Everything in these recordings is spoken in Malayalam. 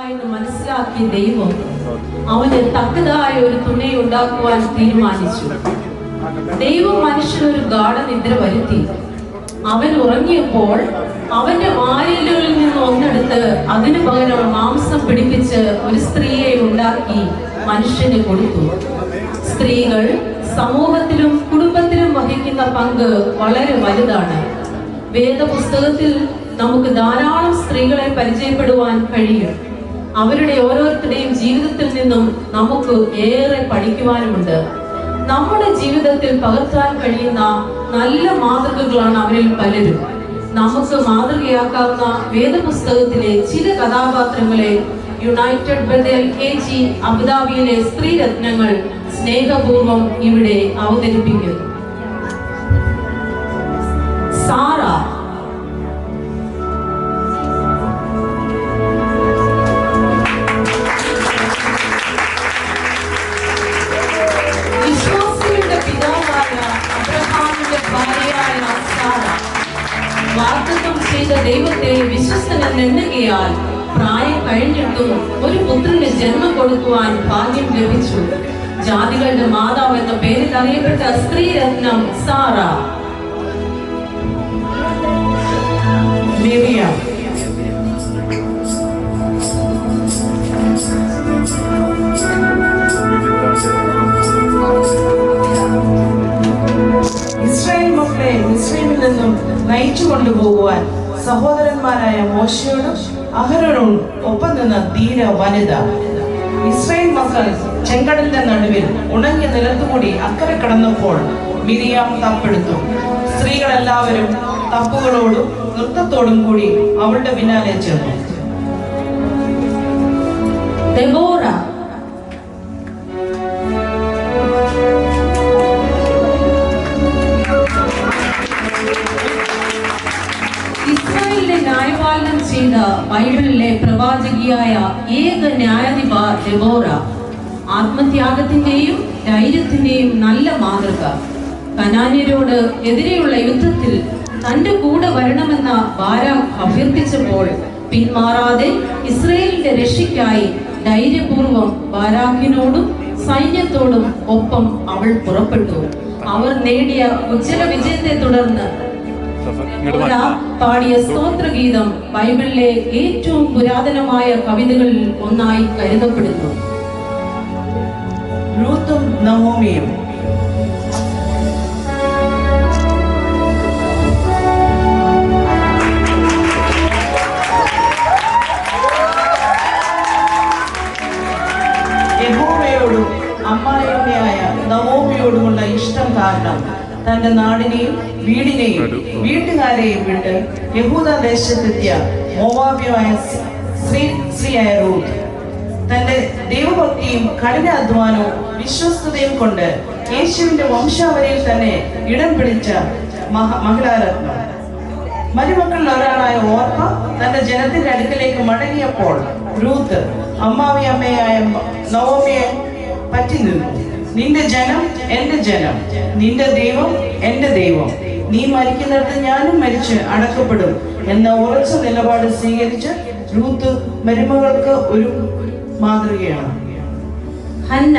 എന്ന് മനസ്സിലാക്കിയ ദൈവം അവന് തക്കതായ ഒരു തുണി ഉണ്ടാക്കുവാൻ തീരുമാനിച്ചു. ദൈവം മനുഷ്യനൊരു ഗാഢനിദ്ര വരുത്തി. അവൻ ഉറങ്ങിയപ്പോൾ അവന്റെ വാരിയലുകളിൽ നിന്ന് ഒന്നെടുത്ത് അതിനു പകരം മാംസം പിടിപ്പിച്ച് ഒരു സ്ത്രീയെ ഉണ്ടാക്കി മനുഷ്യന് കൊടുത്തു. സ്ത്രീകൾ സമൂഹത്തിലും കുടുംബത്തിലും വഹിക്കുന്ന പങ്ക് വളരെ വലുതാണ്. വേദപുസ്തകത്തിൽ നമുക്ക് ധാരാളം സ്ത്രീകളെ പരിചയപ്പെടുവാൻ കഴിയും. അവരുടെ ഓരോരുത്തരുടെയും ജീവിതത്തിൽ നിന്നും നമുക്ക് ഏറെ പഠിക്കുവാനുമുണ്ട്. നമ്മുടെ ജീവിതത്തിൽ പകർത്താൻ കഴിയുന്ന നല്ല മാതൃകകളാണ് അവരിൽ പലരും. നമുക്ക് മാതൃകയാക്കാവുന്ന വേദപുസ്തകത്തിലെ ചില കഥാപാത്രങ്ങളെ യുണൈറ്റഡ് ബദേൽ KG അബുദാബിയിലെ സ്ത്രീരത്നങ്ങൾ സ്നേഹപൂർവം ഇവിടെ അവതരിപ്പിക്കുന്നു. സാറ. വിശ്വാസികളുടെ പിതാവായ അബ്രഹാമിന്റെ ഭാര്യയായ സാറ വാഗ്ദത്തം ചെയ്ത ദൈവത്തെ വിശ്വസ്തനെന്നുകയാൽ പ്രായം കഴിഞ്ഞിട്ടും ഒരു പുത്രന് ജന്മം കൊടുക്കുവാൻ ഭാഗ്യം ലഭിച്ചു. ജാതികളുടെ മാതാവ് എന്ന പേരിൽ അറിയപ്പെട്ട സ്ത്രീരത്നം സാറ. മിറിയാം. ഇസ്രായേൽ മക്കളെ മിസ്രൈമിൽ നിന്നും നയിച്ചു കൊണ്ടുപോകുവാൻ സഹോദരന്മാരായ മോശയോടും അഹരോനും ഒപ്പം നിന്ന ധീര വനിത. ഇസ്രായേൽ മക്കൾ ചെങ്കടലിന്റെ നടുവിൽ ഉണങ്ങിയ നിലത്തുകൂടി അക്കരെ കടന്നപ്പോൾ മിരിയാം തപ്പെടുത്തു. സ്ത്രീകളെല്ലാവരും തപ്പുകളോടും നൃത്തത്തോടും കൂടി അവളുടെ പിന്നാലെ ചേർന്നു. ദെബോറ. ഇസ്രായേലിനെ ന്യായപാലനം ചെയ്ത ബൈബിളിലെ പ്രവാചകിയായ ഏക ന്യായാധിപ ദെബോറ. ആത്മത്യാഗത്തിന്റെയും ധൈര്യത്തിന്റെയും നല്ല മാതൃക. കനാന്യരോട് എതിരെയുള്ള യുദ്ധത്തിൽ തന്റെ കൂടെ വരണമെന്ന ബാരാഖ് അഭ്യർത്ഥിച്ചപ്പോൾ പിന്മാറാതെ ഇസ്രയേലിന്റെ രക്ഷയ്ക്കായി ധൈര്യപൂർവം ബാരാഖിനോടും സൈന്യത്തോടും ഒപ്പം അവൾ പുറപ്പെട്ടു. അവർ നേടിയ ഉജ്ജ്വല വിജയത്തെ തുടർന്ന് പാടിയ സ്തോത്രഗീതം ബൈബിളിലെ ഏറ്റവും പുരാതനമായ കവിതകളിൽ ഒന്നായി കരുതപ്പെടുന്നു. റൂത്തും നഹോമിയും. യഹോവയോടും അമ്മായിയമ്മയായ നഹോമിയോടുമുള്ള ഇഷ്ടം കാരണം തന്റെ നാടിനെയും വീടിനെയും വീട്ടുകാരെയും വിട്ട് യഹൂദ ദേശത്തെത്തിയ മോവാബ്യമായ സ്ത്രീയായ റൂത്ത് തന്റെ ദൈവഭക്തിയും കഠിനാധ്വാനവും വിശ്വസ്തതയും കൊണ്ട് യേശുവിന്റെ വംശാവലിയിൽ തന്നെ ഇടം പിടിച്ച മഹിളാരത്നം. മരുമക്കളിൽ ഒരാളായ ഓർപ്പ തന്റെ ജനത്തിന്റെ അടുക്കലേക്ക് മടങ്ങിയപ്പോൾ റൂത്ത് അമ്മാവിയമ്മയായ നവോമിയെ പറ്റി നിന്നു. നിന്റെ ജനം എന്റെ ജനം, നിന്റെ ദൈവം എന്റെ ദൈവം, നീ മരിക്കുന്നിടത്ത് ഞാനും മരിച്ച് അടക്കപ്പെടും എന്ന ഉറച്ച നിലപാട് സ്വീകരിച്ച് റൂത്ത് മരുമകൾക്ക് ഒരു മാതൃകയാണ്. ഹന്ന.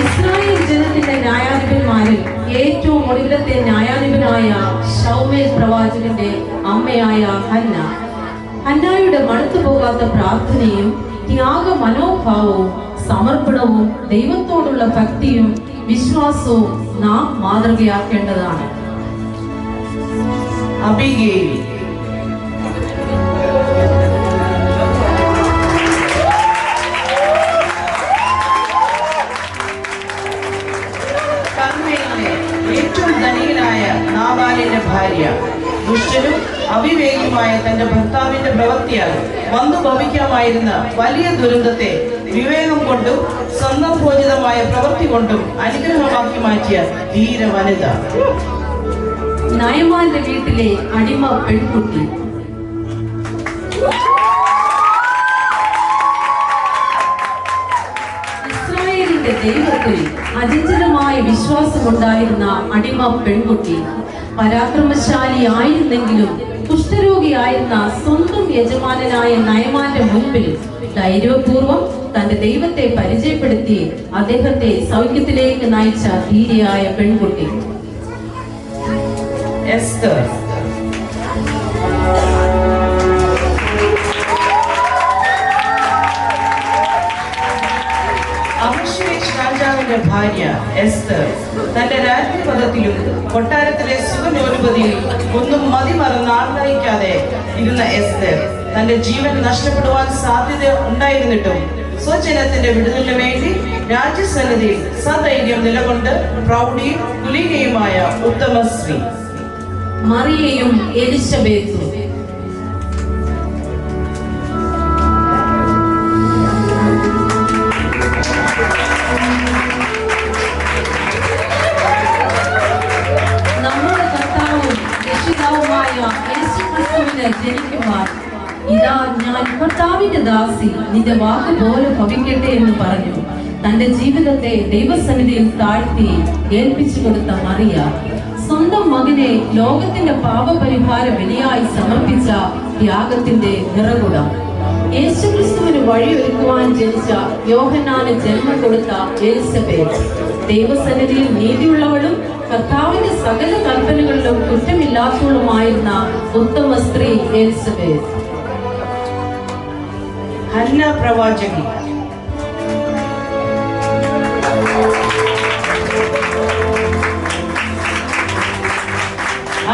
ഇസ്രായേൽ ജനത്തിന്റെ ന്യായാധിപന്മാരിൽ ഏറ്റവും ഒടുവിലത്തെ ന്യായാധിപനായ ശൗമേൽ പ്രവാചകന്റെ അമ്മയായ ഹന്ന. ഹന്നായുടെ മടുത്തു പോകാത്ത പ്രാർത്ഥനയും ത്യാഗ മനോഭാവവും സമർപ്പണവും ദൈവത്തോടുള്ള ഭക്തിയും വിശ്വാസവും നാം മാതൃകയാക്കേണ്ടതാണ്. അബിഗെയിൽ. കർമ്മയിലെ ഏറ്റവും ധനികനായ നാബാലിന്റെ ഭാര്യ ദുഷ്ടനും അവിവേകിയുമായ തന്റെ ഭർത്താവിന്റെ പ്രവൃത്തിയാൽ വന്നു ഭവിക്കാമായിരുന്ന വലിയ ദുരന്തത്തെ വിവേകം കൊണ്ടും സന്ദർഭോചിതമായ പ്രവൃത്തി കൊണ്ടും അനുഗ്രഹമാക്കി മാറ്റിയ ധീര വനിത. നയമാന്റെ വീട്ടിലെ അടിമ പെൺകുട്ടി. ഇസ്രായേലിന്റെ ദൈവത്തിൽ അചഞ്ചലമായ വിശ്വാസമുണ്ടായിരുന്ന അടിമ പെൺകുട്ടി പരാക്രമശാലിയായിരുന്നെങ്കിലും കുഷ്ഠരോഗിയായിരുന്ന സ്വന്തം യജമാനനായ നയമാന്റെ മുൻപിൽ ധൈര്യപൂർവം തന്റെ ദൈവത്തെ പരിചയപ്പെടുത്തി അദ്ദേഹത്തെ സൗഖ്യത്തിലേക്ക് നയിച്ച ധീരയായ പെൺകുട്ടി. എസ്തർ. അഹശ്വേരോഷ് രാജാവിന്റെ ഭാര്യ എസ്തർ തന്റെ രാജ്ഞിപദത്തിലും കൊട്ടാരത്തിലെ സുഖനോരുപതിയിൽ ഒന്നും മതിമറന്ന് ആശ്രയിക്കാതെ ഇരുന്ന എസ്തർ തന്റെ ജീവൻ നഷ്ടപ്പെടുവാൻ സാധ്യത ഉണ്ടായിരുന്നിട്ടും സ്വജനത്തിന്റെ വിടുതലിന് വേണ്ടി രാജ്യസന്നിധിയിൽ സധൈര്യം നിലകൊണ്ട് പ്രൗഢിയും കുലീനയുമായ ഉത്തമ സ്ത്രീ. മറിയയും എലിശബേത്തും. നമ്മുടെ കർത്താവും രക്ഷിതാവുമായ യേശുക്രിസ്തുവിനെ ജനിക്കുവാൻ ഇതാ ഞാൻ കർത്താവിന്റെ ദാസി, നിന്റെ വാക്ക് പോലെ ഭവിക്കട്ടെ എന്ന് പറഞ്ഞു തന്റെ ജീവിതത്തെ ദൈവസന്നിധിയിൽ താഴ്ത്തി ഏൽപ്പിച്ചു കൊടുത്ത മറിയ സ്വന്തം മകനെ ലോകത്തിന്റെ പാപപരിഹാര ബലിയായി സമർപ്പിച്ച ത്യാഗത്തിന്റെ നിറകുടം. യേശുക്രിസ്തുവിന് വഴിയൊരുക്കുവാൻ ജനിച്ച യോഹന്നാന് ജന്മം കൊടുത്ത എലിസബേത്ത് ദൈവസന്നിധിയിൽ നീതിയുള്ളവളും കർത്താവിന്റെ സകല കൽപ്പനകളിലും കുറ്റമില്ലാത്തവളുമായിരുന്ന ഉത്തമ സ്ത്രീ എലിസബേത്ത്. ഹന്ന പ്രവാചകി.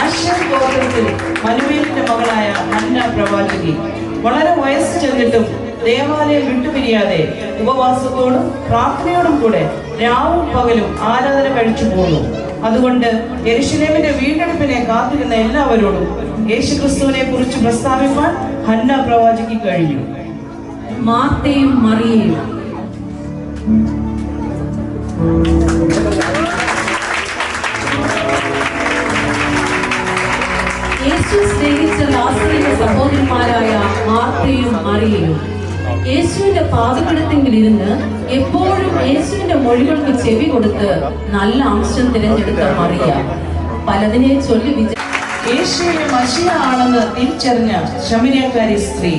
ആശേർ ഗോത്രത്തിൽ മനുവേലിന്റെ മകളായ ഹന്ന പ്രവാചകി വളരെ വയസ്സ് ചെന്നിട്ടും ദേവാലയം വിട്ടുപിരിയാതെ ഉപവാസത്തോടും പ്രാർത്ഥനയോടും കൂടെ രാവും പകലും ആരാധന കഴിച്ചു പോന്നു. അതുകൊണ്ട് യെരൂശലേമിന്റെ വീണ്ടെടുപ്പിനെ കാത്തിരുന്ന എല്ലാവരോടും യേശുക്രിസ്തുവിനെ കുറിച്ച് പ്രസ്താവിപ്പാൻ ഹന്ന പ്രവാചകി കഴിഞ്ഞു. മാർത്തയും മറിയയും. യേശു സ്നേഹിച്ച ലാസറിന്റെ സഹോദരന്മാരായ മാർത്തയും മറിയയും യേശുവിന്റെ പാദപീഠത്തിൽ ഇരുന്ന് എപ്പോഴും യേശുവിന്റെ മൊഴികൾക്ക് ചെവി കൊടുത്ത് നല്ല അംശം തിരഞ്ഞെടുത്ത മറിയ പലതിനെ ചൊല്ലി യേശുവിനെ മശിയ ആണെന്ന് തിരിച്ചറിഞ്ഞ ശമരിയക്കാരി സ്ത്രീ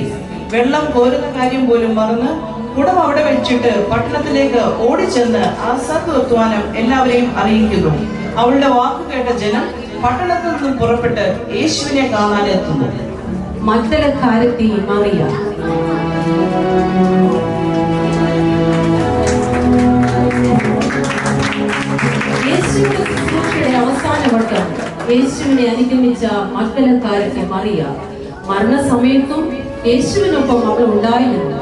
വെള്ളം കോരുന്ന കാര്യം പോലും മറന്ന് കുടം അവിടെ വെച്ചിട്ട് പട്ടണത്തിലേക്ക് ഓടിച്ചെന്ന് ആ സദ്വർത്തമാനം എല്ലാവരെയും അറിയിക്കുന്നു. അവളുടെ വാക്ക് കേട്ട ജനം പട്ടണത്തിൽ നിന്നും പുറപ്പെട്ട് യേശുവിനെ കാണാനെത്തുന്നു. മഗ്ദലക്കാരത്തി മറിയ. യേശുവിന്റെ ശുശ്രൂഷയുടെ അവസാന വട്ടം യേശുവിനെ അനുഗമിച്ച മഗ്ദലക്കാരത്തി മറിയ മരണസമയത്തും യേശുവിനൊപ്പം അവൾ ഉണ്ടായിരുന്നു.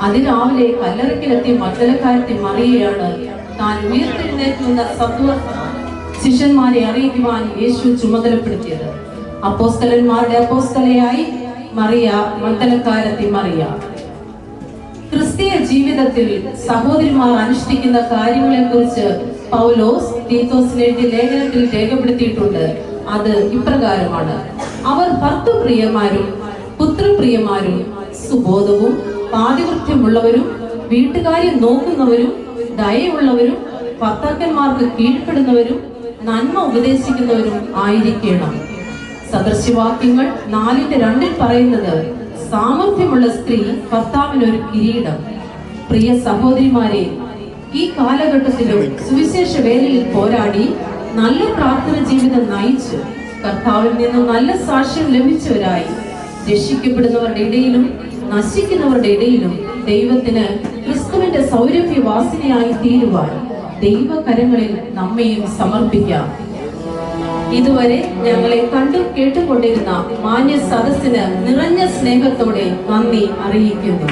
അതിരാവിലെ കല്ലറയ്ക്കിലെത്തിയ മഗ്ദലക്കാരത്തി മറിയയാണ് താൻ ഉയർത്തെഴുന്നേറ്റുന്ന ശിഷ്യന്മാരെ അറിയിക്കുവാൻ യേശു ചുമതലപ്പെടുത്തിയത്. അപ്പോസ്തലന്മാരുടെ അപ്പോസ്തലയായി മറിയ മഗ്ദലക്കാരത്തി മറിയ. ക്രിസ്തീയ ജീവിതത്തിൽ സഹോദരിമാർ അനുഷ്ഠിക്കുന്ന കാര്യങ്ങളെ കുറിച്ച് പൗലോസ് തീത്തോസിന്റെ ലേഖനത്തിൽ രേഖപ്പെടുത്തിയിട്ടുണ്ട്. അത് ഇപ്രകാരമാണ്: അവർ ഭർത്തൃപ്രിയമാരും പുത്രപ്രിയമാരും സുബോധവും പാതിവൃത്യമുള്ളവരും വീട്ടുകാര്യം നോക്കുന്നവരും ദയയുള്ളവരും ഭർത്താക്കന്മാർക്ക് കീഴ്പ്പെടുന്നവരും നന്മ ഉപദേശിക്കുന്നവരും ആയിരിക്കണം. സദൃശവാക്യങ്ങൾ 4:2 പറയുന്നത് സാമർഥ്യമുള്ള സ്ത്രീ ഭർത്താവിനൊരു കിരീടം. പ്രിയ സഹോദരിമാരെ, ഈ കാലഘട്ടത്തിലും സുവിശേഷ വേലയിൽ പോരാടി നല്ല പ്രാർത്ഥന ജീവിതം നയിച്ച് കർത്താവിൽ നിന്ന് നല്ല സാക്ഷ്യം ലഭിച്ചവരായി രക്ഷിക്കപ്പെടുന്നവരുടെ ഇടയിലും നശിക്കുന്നവരുടെ ഇടയിലും ദൈവത്തിന് ക്രിസ്തുവിന്റെ സൗരഭ്യവാസിനിയായി തീരുവാൻ ദൈവകരങ്ങളിൽ നമ്മയും സമർപ്പിക്കാം. ഇതുവരെ ഞങ്ങളെ കണ്ടു കേട്ടുകൊണ്ടിരുന്ന മാന്യ സദസ്സിന് നിറഞ്ഞ സ്നേഹത്തോടെ നന്ദി അറിയിക്കുന്നു.